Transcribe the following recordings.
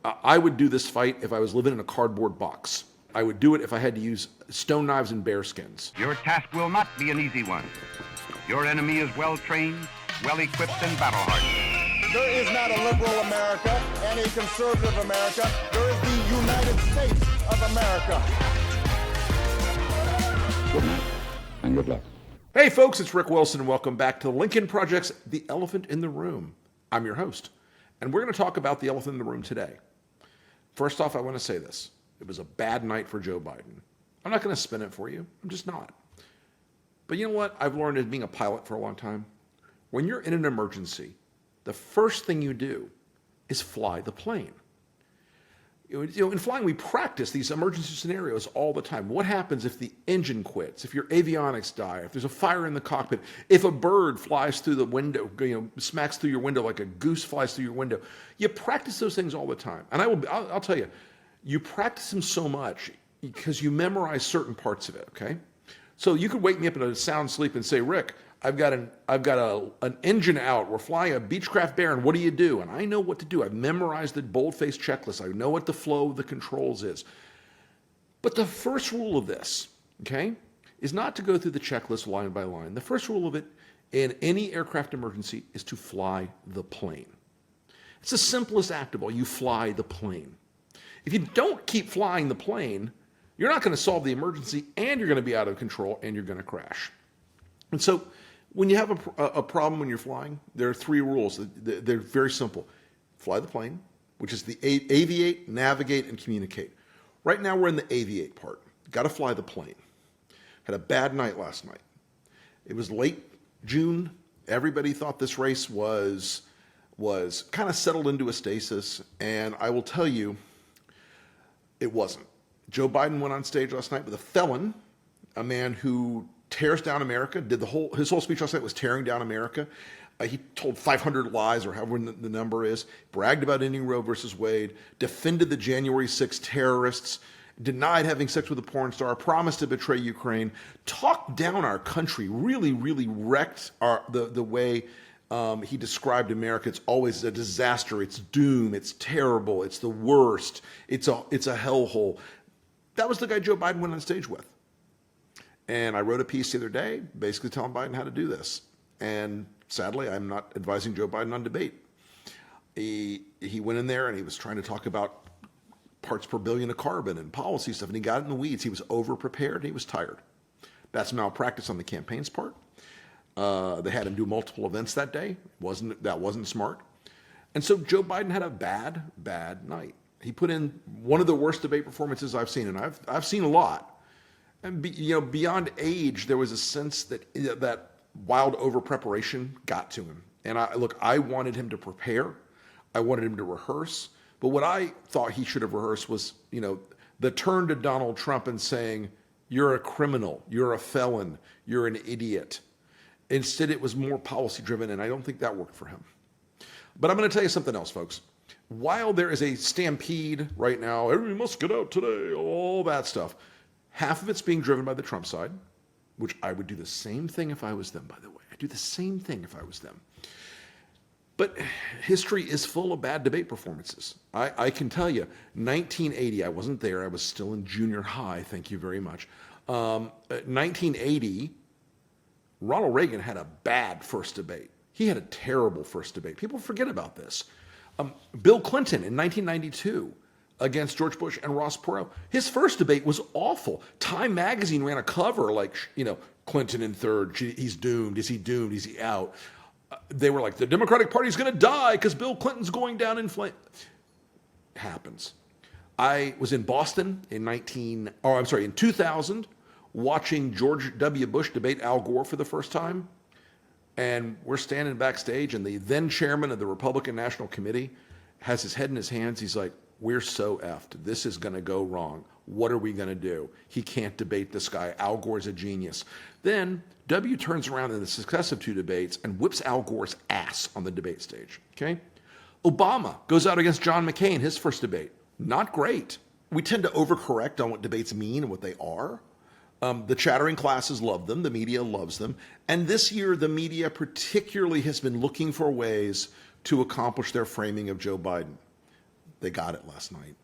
I would do this fight if I was living in a cardboard box. I would do it if I had to use stone knives and bear skins. Your task will not be an easy one. Your enemy is well-trained, well-equipped, and battle-hardened. There is not a liberal America and a conservative America. There is the United States of America. Good night, and good luck. Hey folks, it's Rick Wilson, and welcome back to Lincoln Project's The Elephant in the Room. I'm your host, and we're going to talk about the elephant in the room today. First off, I want to say this. It was a bad night for Joe Biden. I'm not going to spin it for you. I'm just not. But you know what? I've learned as being a pilot for a long time. When you're in an emergency, the first thing you do is fly the plane. You know, in flying, we practice these emergency scenarios all the time. What happens if the engine quits, if your avionics die, if there's a fire in the cockpit, if a bird flies through the window, smacks through your window like a goose flies through your window? You practice those things all the time. And I'll tell you, you practice them so much because you memorize certain parts of it, okay? So you could wake me up in a sound sleep and say, Rick, I've got an engine out. We're flying a Beechcraft Baron. What do you do? And I know what to do. I've memorized the boldface checklist. I know what the flow of the controls is. But the first rule of this, okay, is not to go through the checklist line by line. The first rule of it in any aircraft emergency is to fly the plane. It's the simplest act of all. You fly the plane. If you don't keep flying the plane, you're not going to solve the emergency, and you're going to be out of control, and you're going to crash. And so when you have a problem when you're flying, there are three rules. They're very simple. Fly the plane, which is the aviate, navigate, and communicate. Right now we're in the aviate part. Got to fly the plane. Had a bad night last night. It was late June. Everybody thought this race was kind of settled into a stasis, and I will tell you, it wasn't. Joe Biden went on stage last night with a felon, a man who tears down America, his whole speech last night was tearing down America. He told 500 lies, or however the number is, bragged about ending Roe versus Wade, defended the January 6th terrorists, denied having sex with a porn star, promised to betray Ukraine, talked down our country, really, really wrecked the way he described America. It's always a disaster, it's doom, it's terrible, it's the worst, it's a hellhole. That was the guy Joe Biden went on stage with. And I wrote a piece the other day basically telling Biden how to do this. And sadly, I'm not advising Joe Biden on debate. He went in there and he was trying to talk about parts per billion of carbon and policy stuff, and he got in the weeds. He was overprepared and he was tired. That's malpractice on the campaign's part. They had him do multiple events that day. That wasn't smart. And so Joe Biden had a bad night. He put in one of the worst debate performances I've seen, and I've seen a lot. And beyond age, there was a sense that wild over-preparation got to him. And I wanted him to prepare. I wanted him to rehearse. But what I thought he should have rehearsed was, the turn to Donald Trump and saying, you're a criminal, you're a felon, you're an idiot. Instead, it was more policy-driven, and I don't think that worked for him. But I'm going to tell you something else, folks. While there is a stampede right now, everybody must get out today, all that stuff, half of it's being driven by the Trump side, which I would do the same thing if I was them, by the way. I'd do the same thing if I was them. But history is full of bad debate performances. I can tell you, 1980, I wasn't there. I was still in junior high, thank you very much. 1980, Ronald Reagan had a bad first debate. He had a terrible first debate. People forget about this. Bill Clinton in 1992, against George Bush and Ross Perot. His first debate was awful. Time magazine ran a cover like, Clinton in third, he's doomed. Is he doomed? Is he out? They were like, the Democratic Party's going to die because Bill Clinton's going down in flames. Happens. I was in Boston in 2000, watching George W. Bush debate Al Gore for the first time. And we're standing backstage, and the then chairman of the Republican National Committee has his head in his hands. He's like, we're so effed. This is going to go wrong. What are we going to do? He can't debate this guy. Al Gore's a genius. Then W turns around in the successive two debates and whips Al Gore's ass on the debate stage. Okay? Obama goes out against John McCain, his first debate. Not great. We tend to overcorrect on what debates mean and what they are. The chattering classes love them. The media loves them. And this year, the media particularly has been looking for ways to accomplish their framing of Joe Biden. They got it last night.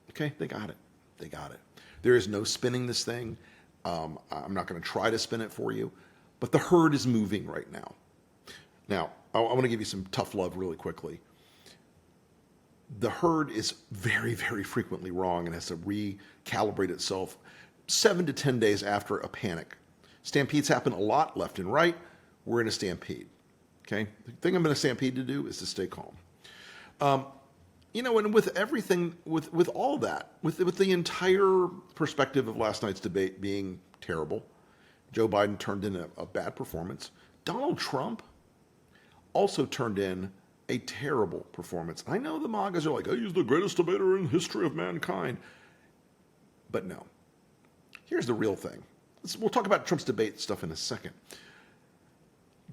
Okay, they got it. They got it. There is no spinning this thing. I'm not going to try to spin it for you, but the herd is moving right now. Now, I want to give you some tough love really quickly. The herd is very, very frequently wrong and has to recalibrate itself 7 to 10 days after a panic. Stampedes happen a lot left and right. We're in a stampede. Okay? The thing I'm in a stampede to do is to stay calm. And with everything, with all that, with the entire perspective of last night's debate being terrible, Joe Biden turned in a bad performance. Donald Trump also turned in a terrible performance. I know the MAGAs are like, oh, he's the greatest debater in the history of mankind. But no. Here's the real thing. We'll talk about Trump's debate stuff in a second.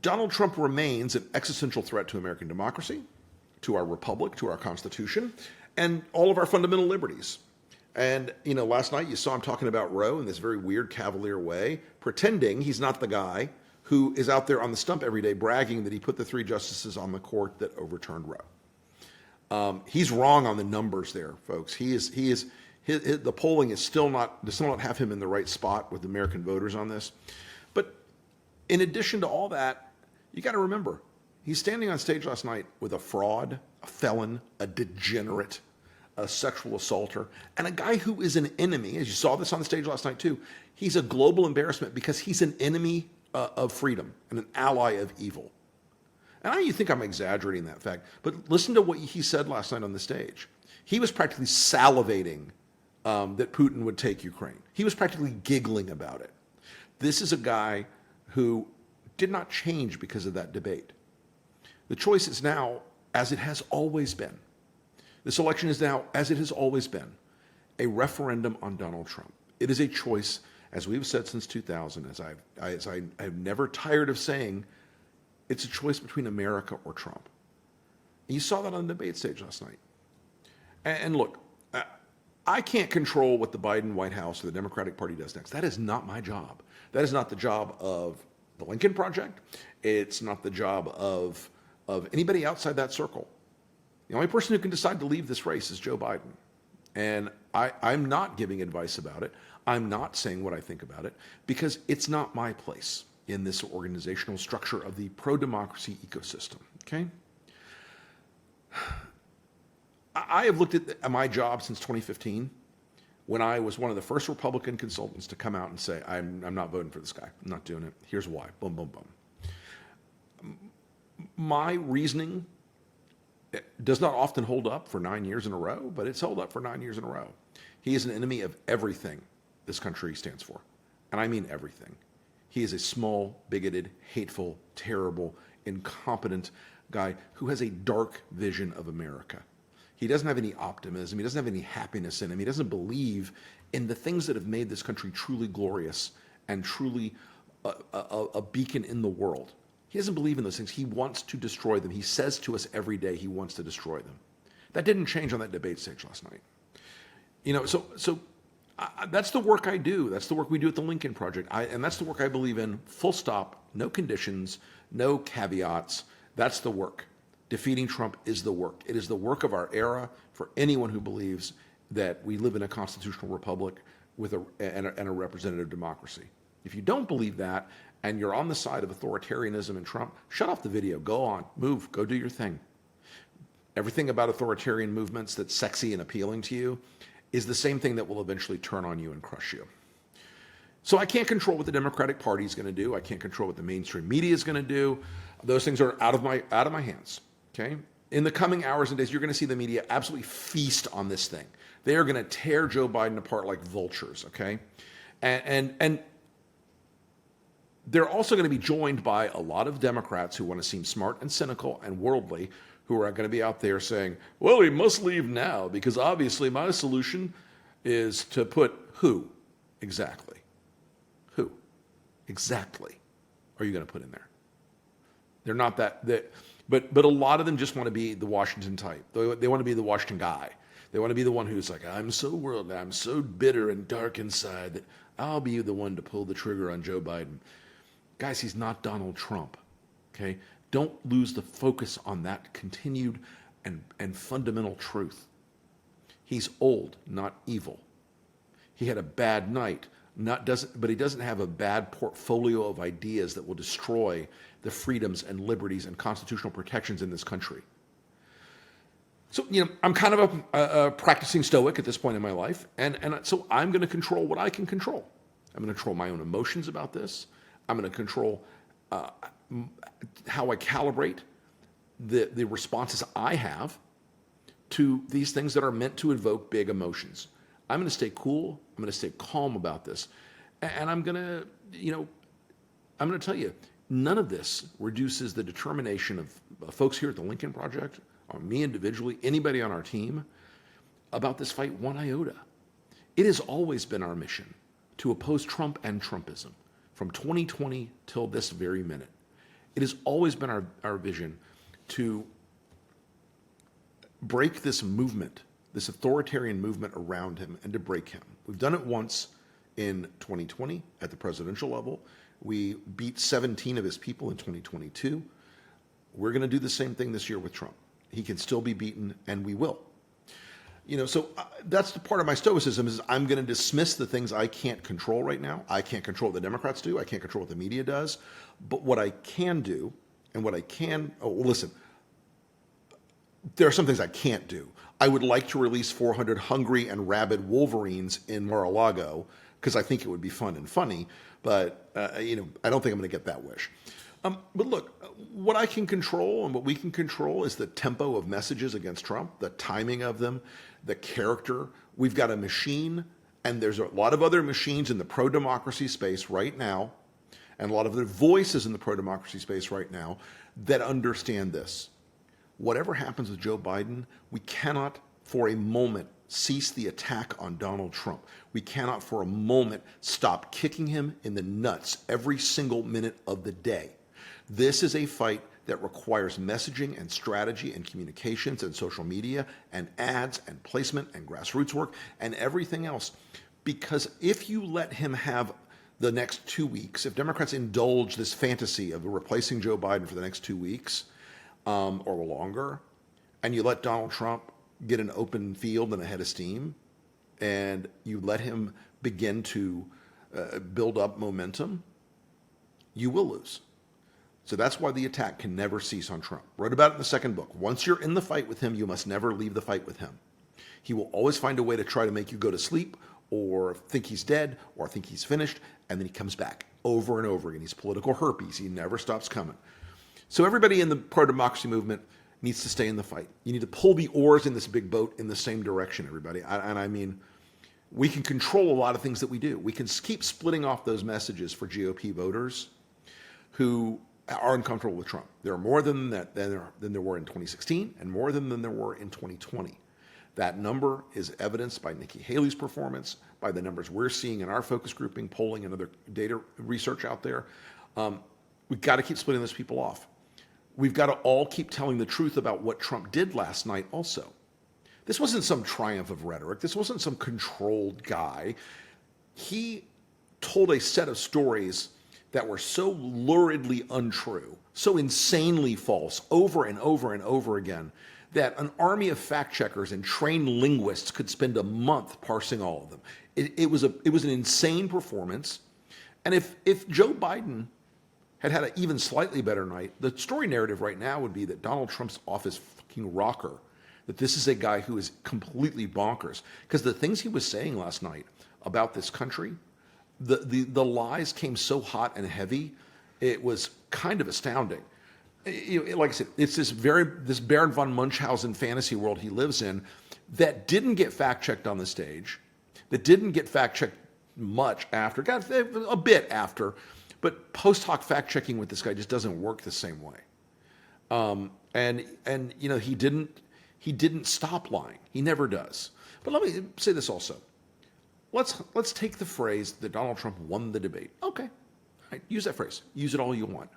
Donald Trump remains an existential threat to American democracy, to our republic, to our Constitution, and all of our fundamental liberties. And, last night you saw him talking about Roe in this very weird, cavalier way, pretending he's not the guy who is out there on the stump every day bragging that he put the 3 justices on the court that overturned Roe. He's wrong on the numbers there, folks. The polling does still not have him in the right spot with American voters on this. But in addition to all that, you got to remember, he's standing on stage last night with a fraud, a felon, a degenerate, a sexual assaulter, and a guy who is an enemy. As you saw this on the stage last night too, he's a global embarrassment because he's an enemy of freedom and an ally of evil. And I know you think I'm exaggerating that fact, but listen to what he said last night on the stage. He was practically salivating that Putin would take Ukraine. He was practically giggling about it. This is a guy who did not change because of that debate. The choice is now, as it has always been. This election is now, as it has always been, a referendum on Donald Trump. It is a choice, as we've said since 2000, as I've never tired of saying, it's a choice between America or Trump. And you saw that on the debate stage last night. And look, I can't control what the Biden White House or the Democratic Party does next. That is not my job. That is not the job of the Lincoln Project. It's not the job of anybody outside that circle. The only person who can decide to leave this race is Joe Biden. And I'm not giving advice about it. I'm not saying what I think about it because it's not my place in this organizational structure of the pro-democracy ecosystem, okay? I have looked at my job since 2015 when I was one of the first Republican consultants to come out and say, I'm not voting for this guy. I'm not doing it. Here's why. Boom, boom, boom. My reasoning does not often hold up for 9 years in a row, but it's held up for 9 years in a row. He is an enemy of everything this country stands for. And I mean everything. He is a small, bigoted, hateful, terrible, incompetent guy who has a dark vision of America. He doesn't have any optimism. He doesn't have any happiness in him. He doesn't believe in the things that have made this country truly glorious and truly a beacon in the world. He doesn't believe in those things. He wants to destroy them. He says to us every day he wants to destroy them. That didn't change on that debate stage last night. So that's the work I do. That's the work we do at the Lincoln Project. And that's the work I believe in, full stop, no conditions, no caveats. That's the work. Defeating Trump is the work. It is the work of our era for anyone who believes that we live in a constitutional republic with and a representative democracy. If you don't believe that and you're on the side of authoritarianism and Trump, shut off the video. Go on. Move. Go do your thing. Everything about authoritarian movements that's sexy and appealing to you is the same thing that will eventually turn on you and crush you. So I can't control what the Democratic Party is going to do. I can't control what the mainstream media is going to do. Those things are out of my hands. Okay? In the coming hours and days, you're going to see the media absolutely feast on this thing. They are going to tear Joe Biden apart like vultures, okay? And they're also going to be joined by a lot of Democrats who want to seem smart and cynical and worldly, who are going to be out there saying, well, he must leave now because obviously my solution is to put who exactly? Who exactly are you going to put in there? They're not that... But a lot of them just want to be the Washington type. They want to be the Washington guy. They want to be the one who's like, I'm so worldly, I'm so bitter and dark inside that I'll be the one to pull the trigger on Joe Biden. Guys, he's not Donald Trump, okay? Don't lose the focus on that continued and fundamental truth. He's old, not evil. He had a bad night, but he doesn't have a bad portfolio of ideas that will destroy the freedoms and liberties and constitutional protections in this country. So, I'm kind of a practicing Stoic at this point in my life, and so I'm going to control what I can control. I'm going to control my own emotions about this. I'm going to control how I calibrate the responses I have to these things that are meant to evoke big emotions. I'm going to stay cool. I'm going to stay calm about this. And I'm going to, I'm going to tell you, none of this reduces the determination of folks here at the Lincoln Project, or me individually, anybody on our team, about this fight one iota. It has always been our mission to oppose Trump and Trumpism from 2020 till this very minute. It has always been our vision to break this movement, this authoritarian movement around him, and to break him. We've done it once in 2020 at the presidential level. We beat 17 of his people in 2022. We're going to do the same thing this year with Trump. He can still be beaten, and we will. So that's the part of my Stoicism is I'm going to dismiss the things I can't control right now. I can't control what the Democrats do. I can't control what the media does. But what I can do, and what I can, listen, there are some things I can't do. I would like to release 400 hungry and rabid Wolverines in Mar-a-Lago because I think it would be fun and funny, but I don't think I'm going to get that wish. But look, what I can control and what we can control is the tempo of messages against Trump, the timing of them, the character. We've got a machine, and there's a lot of other machines in the pro-democracy space right now, and a lot of other voices in the pro-democracy space right now that understand this. Whatever happens with Joe Biden, we cannot for a moment cease the attack on Donald Trump. We cannot for a moment stop kicking him in the nuts every single minute of the day. This is a fight that requires messaging and strategy and communications and social media and ads and placement and grassroots work and everything else. Because if you let him have the next 2 weeks, if Democrats indulge this fantasy of replacing Joe Biden for the next 2 weeks or longer, and you let Donald Trump get an open field and a head of steam, and you let him begin to build up momentum, you will lose. So that's why the attack can never cease on Trump. Wrote about it in the second book. Once you're in the fight with him, you must never leave the fight with him. He will always find a way to try to make you go to sleep or think he's dead or think he's finished, and then he comes back over and over again. He's political herpes. He never stops coming. So everybody in the pro-democracy movement needs to stay in the fight. You need to pull the oars in this big boat in the same direction, everybody. And I mean, we can control a lot of things that we do. We can keep splitting off those messages for GOP voters who are uncomfortable with Trump. There are more than that than there were in 2016 and more than there were in 2020. That number is evidenced by Nikki Haley's performance, by the numbers we're seeing in our focus grouping, polling, and other data research out there. We've got to keep splitting those people off. We've got to all keep telling the truth about what Trump did last night also. This wasn't some triumph of rhetoric. This wasn't some controlled guy. He told a set of stories that were so luridly untrue, so insanely false over and over and over again, that an army of fact checkers and trained linguists could spend a month parsing all of them. It was an insane performance. And if Joe Biden had an even slightly better night, the story narrative right now would be that Donald Trump's off his fucking rocker, that this is a guy who is completely bonkers. Because the things he was saying last night about this country, the lies came so hot and heavy, it was kind of astounding. Like I said, it's this Baron von Munchausen fantasy world he lives in that didn't get fact-checked on the stage, that didn't get fact-checked much after, got a bit after, but post hoc fact-checking with this guy just doesn't work the same way. And he didn't stop lying. He never does. But let me say this also. Let's take the phrase that Donald Trump won the debate. Okay, all right, use that phrase. Use it all you want.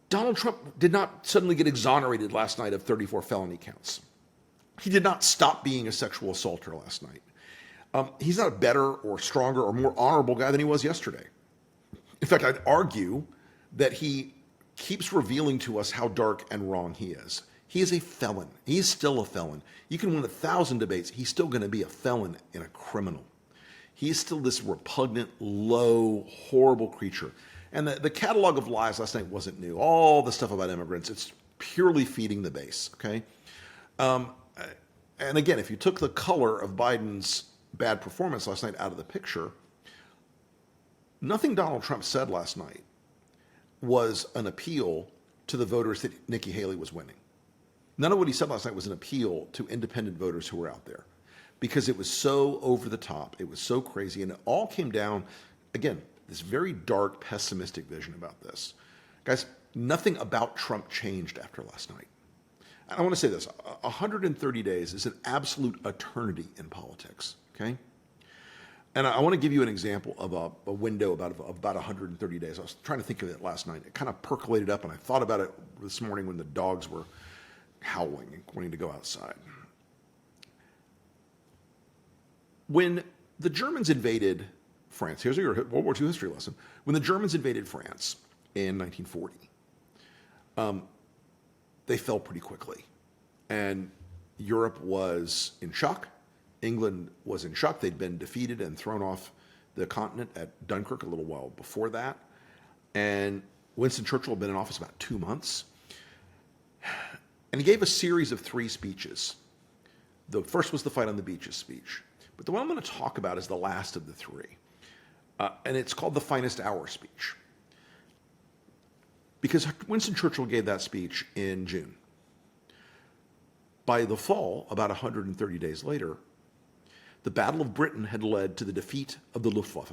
Donald Trump did not suddenly get exonerated last night of 34 felony counts. He did not stop being a sexual assaulter last night. He's not a better or stronger or more honorable guy than he was yesterday. In fact, I'd argue that he keeps revealing to us how dark and wrong he is. He is a felon. He's still a felon. You can win 1,000 debates. He's still going to be a felon and a criminal. He is still this repugnant, low, horrible creature. And the catalog of lies last night wasn't new. All the stuff about immigrants, it's purely feeding the base, okay? And again, if you took the color of Biden's bad performance last night out of the picture, nothing Donald Trump said last night was an appeal to the voters that Nikki Haley was winning. None of what he said last night was an appeal to independent voters who were out there, because it was so over the top. It was so crazy. And it all came down, again, this very dark, pessimistic vision about this. Guys, nothing about Trump changed after last night. And I want to say this, 130 days is an absolute eternity in politics, okay? And I want to give you an example of a window about 130 days. I was trying to think of it last night. It kind of percolated up, and I thought about it this morning when the dogs were howling and wanting to go outside. When the Germans invaded France, here's your World War II history lesson. When the Germans invaded France in 1940, they fell pretty quickly. And Europe was in shock. England was in shock. They'd been defeated and thrown off the continent at Dunkirk a little while before that. And Winston Churchill had been in office about 2 months. And he gave a series of 3 speeches. The first was the Fight on the Beaches speech. But the one I'm going to talk about is the last of the 3. And it's called the Finest Hour speech. Because Winston Churchill gave that speech in June. By the fall, about 130 days later, the Battle of Britain had led to the defeat of the Luftwaffe.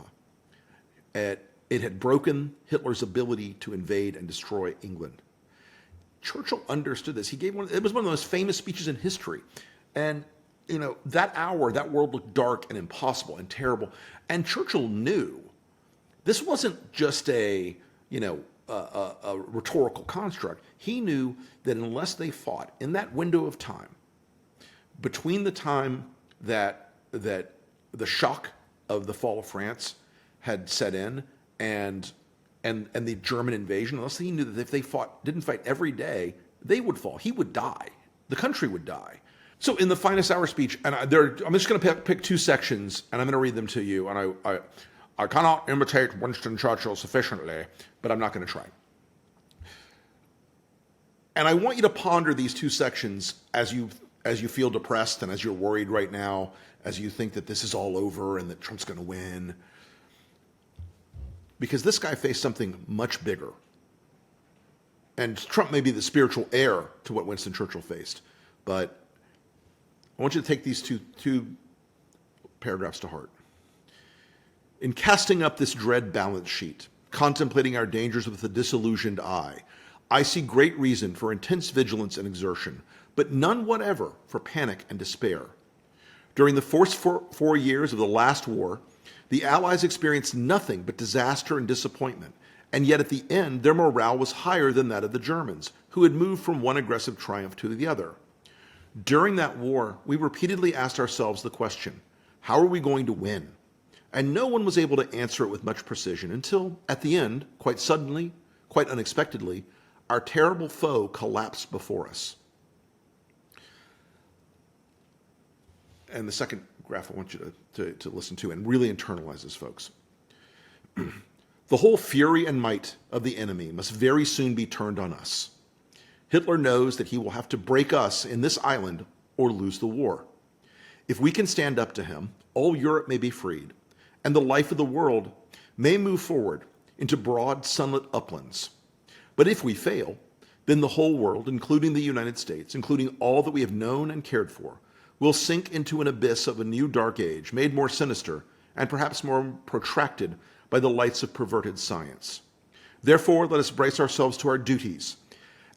It had broken Hitler's ability to invade and destroy England. Churchill understood this. It was one of the most famous speeches in history. And, you know, that hour, that world looked dark and impossible and terrible. And Churchill knew this wasn't just a rhetorical construct. He knew that unless they fought in that window of time, between the time that the shock of the fall of France had set in and the German invasion, unless he knew that if they didn't fight every day, they would fall. He would die. The country would die. So in the Finest Hour speech, and I'm just going to pick 2 sections, and I'm going to read them to you. And I cannot imitate Winston Churchill sufficiently, but I'm not going to try. And I want you to ponder these 2 sections as you feel depressed and as you're worried right now, as you think that this is all over and that Trump's going to win. Because this guy faced something much bigger. And Trump may be the spiritual heir to what Winston Churchill faced. But I want you to take these two paragraphs to heart. In casting up this dread balance sheet, contemplating our dangers with a disillusioned eye, I see great reason for intense vigilance and exertion, but none whatever for panic and despair. During the first 4 years of the last war, the Allies experienced nothing but disaster and disappointment, and yet at the end their morale was higher than that of the Germans, who had moved from one aggressive triumph to the other. During that war, we repeatedly asked ourselves the question, how are we going to win? And no one was able to answer it with much precision until, at the end, quite suddenly, quite unexpectedly, our terrible foe collapsed before us. And the second graph I want you to listen to and really internalize this, folks. The whole fury and might of the enemy must very soon be turned on us. Hitler knows that he will have to break us in this island or lose the war. If we can stand up to him, all Europe may be freed, and the life of the world may move forward into broad sunlit uplands. But if we fail, then the whole world, including the United States, including all that we have known and cared for, will sink into an abyss of a new dark age, made more sinister and perhaps more protracted by the lights of perverted science. Therefore, let us brace ourselves to our duties,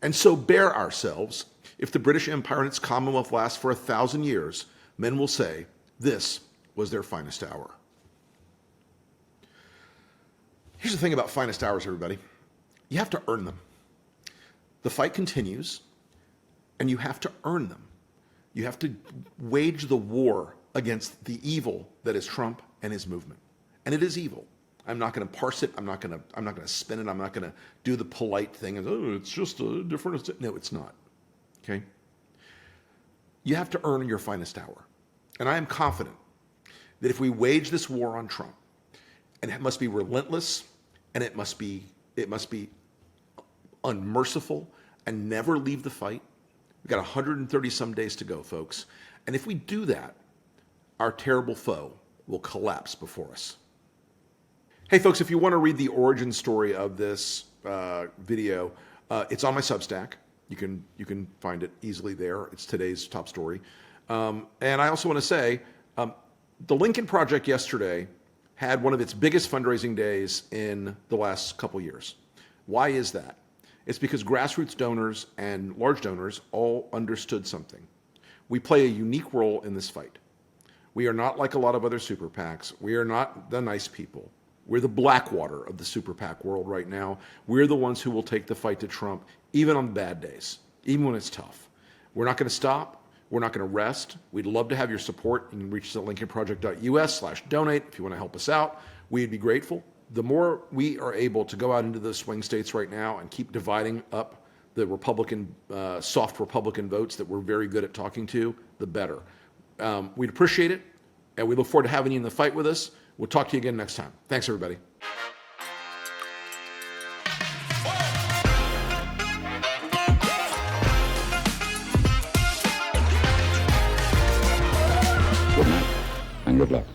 and so bear ourselves. If the British Empire and its Commonwealth lasts for 1,000 years, men will say, this was their finest hour. Here's the thing about finest hours, everybody. You have to earn them. The fight continues, and you have to earn them. You have to wage the war against the evil that is Trump and his movement. And it is evil. I'm not going to parse it. I'm not going to spin it. I'm not going to do the polite thing and, oh, it's just a different. No, it's not. Okay? You have to earn your finest hour. And I am confident that if we wage this war on Trump, and it must be relentless, and it must be unmerciful, and never leave the fight. We've got 130 some days to go, folks. And if we do that, our terrible foe will collapse before us. Hey, folks, if you want to read the origin story of this video, it's on my Substack. You can find it easily there. It's today's top story. And I also want to say, the Lincoln Project yesterday had one of its biggest fundraising days in the last couple years. Why is that? It's because grassroots donors and large donors all understood something. We play a unique role in this fight. We are not like a lot of other super PACs. We are not the nice people. We're the Blackwater of the super PAC world right now. We're the ones who will take the fight to Trump, even on bad days, even when it's tough. We're not going to stop. We're not going to rest. We'd love to have your support. You can reach us at lincolnproject.us/donate if you want to help us out. We'd be grateful. The more we are able to go out into the swing states right now and keep dividing up the Republican, soft Republican votes that we're very good at talking to, the better. We'd appreciate it, and we look forward to having you in the fight with us. We'll talk to you again next time. Thanks, everybody. Good night and good luck.